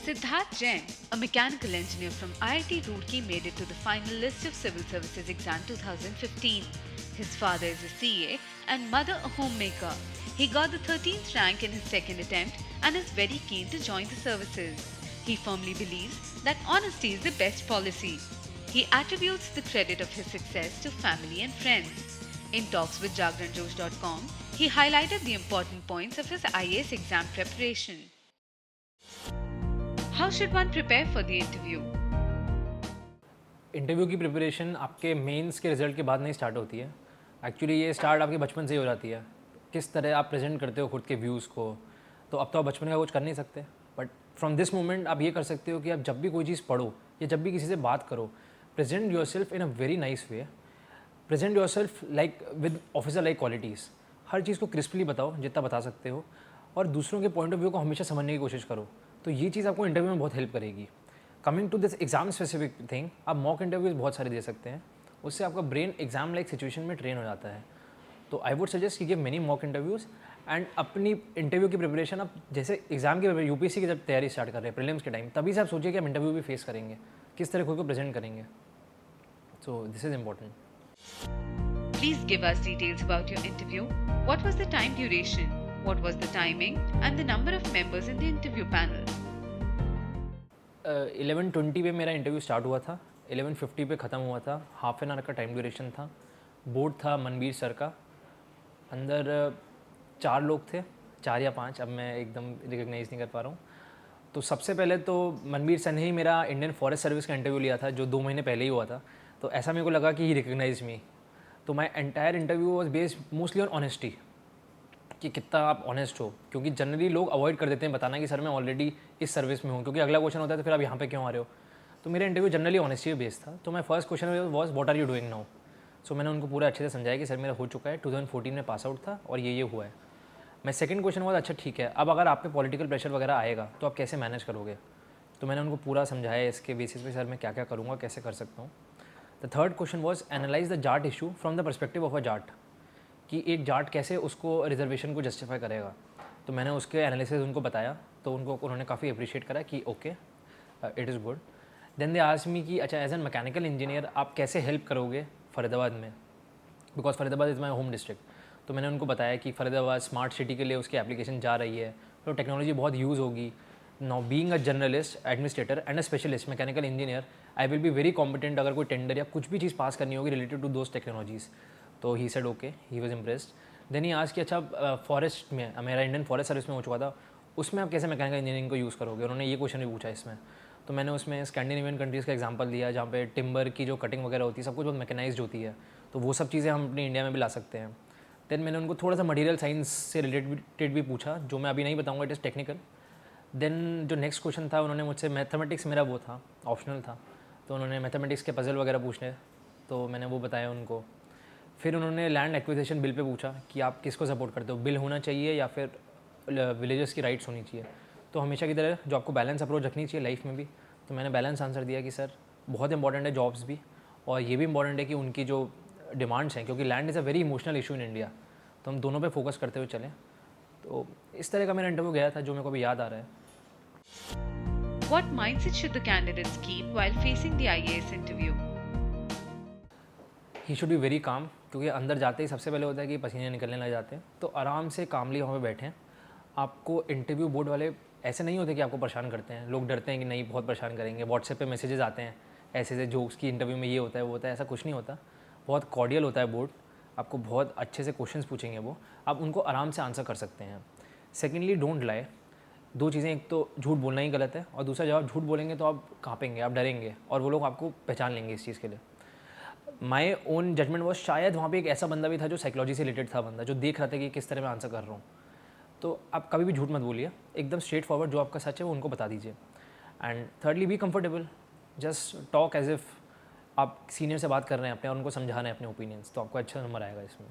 Siddharth Jain, a mechanical engineer from IIT Roorkee, made it to the final list of Civil Services Exam 2015. His father is a CA and mother a homemaker. He got the 13th rank in his second attempt and is very keen to join the services. He firmly believes that honesty is the best policy. He attributes the credit of his success to family and friends. In talks with JagranJosh.com, he highlighted the important points of his IAS exam preparation. How should one prepare for the interview? Interview की preparation आपके mains के result के बाद नहीं start होती है। Actually ये start आपके बचपन से ही हो जाती है। किस तरह आप प्रेजेंट करते हो खुद के व्यूज़ को, तो अब तो आप बचपन का कुछ कर नहीं सकते, बट फ्रॉम दिस मोमेंट आप ये कर सकते हो कि आप जब भी कोई चीज़ पढ़ो या जब भी किसी से बात करो, present yourself in a very nice way, present yourself like with officer like qualities. हर चीज़ को क्रिस्पली बताओ जितना बता सकते हो, और दूसरों के पॉइंट ऑफ व्यू को हमेशा समझने की कोशिश करो। तो ये चीज़ आपको इंटरव्यू में बहुत हेल्प करेगी। Coming to this exam specific thing, आप मॉक इंटरव्यूज़ बहुत सारे दे सकते हैं, उससे आपका ब्रेन एग्जाम लाइक सिचुएशन में ट्रेन हो जाता है। तो आई वुड सजेस्ट कि give many mock interviews, and अपनी इंटरव्यू की प्रिपरेशन आप जैसे एग्जाम की यूपीएससी की जब तैयारी स्टार्ट कर रहे हैं प्रीलिम्स के टाइम, तभी से आप सोचिए कि हम इंटरव्यू भी फेस करेंगे, किस तरह खुद को प्रेजेंट करेंगे। So this is important. Please give us details about your interview. What was the time duration? What was the timing? And the number of members in the interview panel? 11:20 पे मेरा interview start हुआ था, 11:50 पे ख़त्म हुआ था। Half an hour का time duration था। बोर्ड था मनबीर सर का। अंदर 4 लोग थे, 4 या 5, अब मैं एकदम रिकग्नाइज़ नहीं कर पा रहा हूँ। तो सबसे पहले तो मनबीर सर ने ही मेरा इंडियन फॉरेस्ट सर्विस का इंटरव्यू लिया था, जो 2 महीने पहले ही हुआ था। तो ऐसा मेरे को लगा कि ही रिकग्नाइज मी। तो my entire interview was based mostly on honesty, कि कितना आप ऑनेस्ट हो, क्योंकि जनरली लोग अवॉइड कर देते हैं बताना कि सर मैं ऑलरेडी इस सर्विस में हूँ, क्योंकि अगला क्वेश्चन होता है तो फिर आप यहाँ पे क्यों आ रहे हो। तो मेरा इंटरव्यू जनरली ऑनेस्टी बेस्ड था। तो my first question was what are you doing now. So मैंने उनको पूरा अच्छे से समझाया कि सर मेरा हो चुका है, 2014 में पास आउट था और ये हुआ है। मैं सेकंड क्वेश्चन वॉज अच्छा ठीक है, अब अगर आप पे पॉलिटिकल प्रेशर वगैरह आएगा तो आप कैसे मैनेज करोगे। तो मैंने उनको पूरा समझाया इसके बेसिस पे सर मैं क्या क्या करूँगा, कैसे कर सकता हूँ। The third question was analyse the Jat issue from the perspective of a Jat, कि एक जाट कैसे उसको रिजर्वेशन को जस्टिफाई करेगा। तो मैंने उसके एनालिसिस उनको बताया, तो उन्होंने काफ़ी अप्रिशिएट करा कि okay it is good. Then they asked me कि अच्छा एज एन मैकेनिकल इंजीनियर आप कैसे हेल्प करोगे फरीदाबाद में, because Faridabad is my home district. तो मैंने उनको बताया कि फरीदाबाद स्मार्ट सिटी के लिए उसकी एप्लीकेशन जा रही है, तो टेक्नोलॉजी बहुत यूज़ होगी। Now being a journalist, administrator and a specialist mechanical engineer, I will be very competent अगर कोई टेंडर या कुछ भी चीज़ पास करनी होगी रिलेटेड टू दोज टेक्नोलॉजीज़। तो he said okay, he was impressed. Then he आज कि अच्छा फॉरेस्ट में, मेरा इंडियन फॉरेस्ट सर्विस में हो चुका था, उसमें आप कैसे मैकेनिकल इंजीनियरिंग को यूज़ करोगे, उन्होंने ये क्वेश्चन भी पूछा इसमें। तो मैंने उसमें स्कैंडिनेवियन कंट्रीज़ का एग्जांपल दिया, जहाँ पे टिम्बर की जो कटिंग वगैरह होती है सब कुछ बहुत मैकेनाइज्ड होती है, तो वो सब चीज़ें हम अपनी इंडिया में भी ला सकते हैं। देन मैंने उनको थोड़ा सा मटीरियल साइंस से रिलेटेड भी पूछा, जो मैं अभी नहीं बताऊँगा, इट इज़ टेक्निकल। देन जो नेक्स्ट क्वेश्चन था, उन्होंने मुझसे मैथमेटिक्स, मेरा वो था ऑप्शनल था, तो उन्होंने मैथमेटिक्स के पजल वगैरह पूछने, तो मैंने वो बताया उनको। फिर उन्होंने लैंड एक्विजिशन बिल पे पूछा कि आप किसको सपोर्ट करते हो, बिल होना चाहिए या फिर विलेजर्स की राइट्स होनी चाहिए। तो हमेशा की तरह जो आपको बैलेंस अप्रोच रखनी चाहिए लाइफ में भी, तो मैंने बैलेंस आंसर दिया कि सर बहुत इंपॉर्टेंट है जॉब्स भी, और ये भी इंपॉर्टेंट है कि उनकी जो डिमांड्स हैं, क्योंकि land is a very emotional issue in India, तो हम दोनों पे फोकस करते हुए चलें। तो इस तरह का मेरा इंटरव्यू गया था, जो मेरे को अभी याद आ रहा है। What mindset should the candidates keep while facing the IAS interview? He should be very calm, क्योंकि अंदर जाते ही सबसे पहले होता है कि पसीने निकलने लग जाते हैं। तो आराम से कामली वहाँ पे बैठें। आपको इंटरव्यू बोर्ड वाले ऐसे नहीं होते कि आपको परेशान करते हैं, लोग डरते हैं कि नहीं बहुत परेशान करेंगे, व्हाट्सएप पे मैसेजेस आते हैं ऐसे ऐसे जोक्स की इंटरव्यू में ये होता है वो होता है, ऐसा कुछ नहीं होता। बहुत कॉर्डियल होता है बोर्ड, आपको बहुत अच्छे से क्वेश्चंस पूछेंगे वो, आप उनको आराम से आंसर कर सकते हैं। Secondly don't lie. 2 चीज़ें, एक तो झूठ बोलना ही गलत है, और दूसरा जब आप झूठ बोलेंगे तो आप काँपेंगे, आप डरेंगे, और वो लोग आपको पहचान लेंगे इस चीज़ के लिए। माई ओन जजमेंट वॉज, शायद वहाँ पे एक ऐसा बंदा भी था जो साइकोलॉजी से रिलेटेड था, बंदा जो देख रहा था कि किस तरह मैं आंसर कर रहा हूँ। तो आप कभी भी झूठ मत बोलिए, एकदम स्ट्रेट फॉरवर्ड जो आपका सच है वो उनको बता दीजिए। And thirdly be comfortable, just talk as if आप सीनियर से बात कर रहे हैं अपने, और उनको समझा रहे हैं अपने ओपिनियंस, तो आपको अच्छा नंबर आएगा इसमें।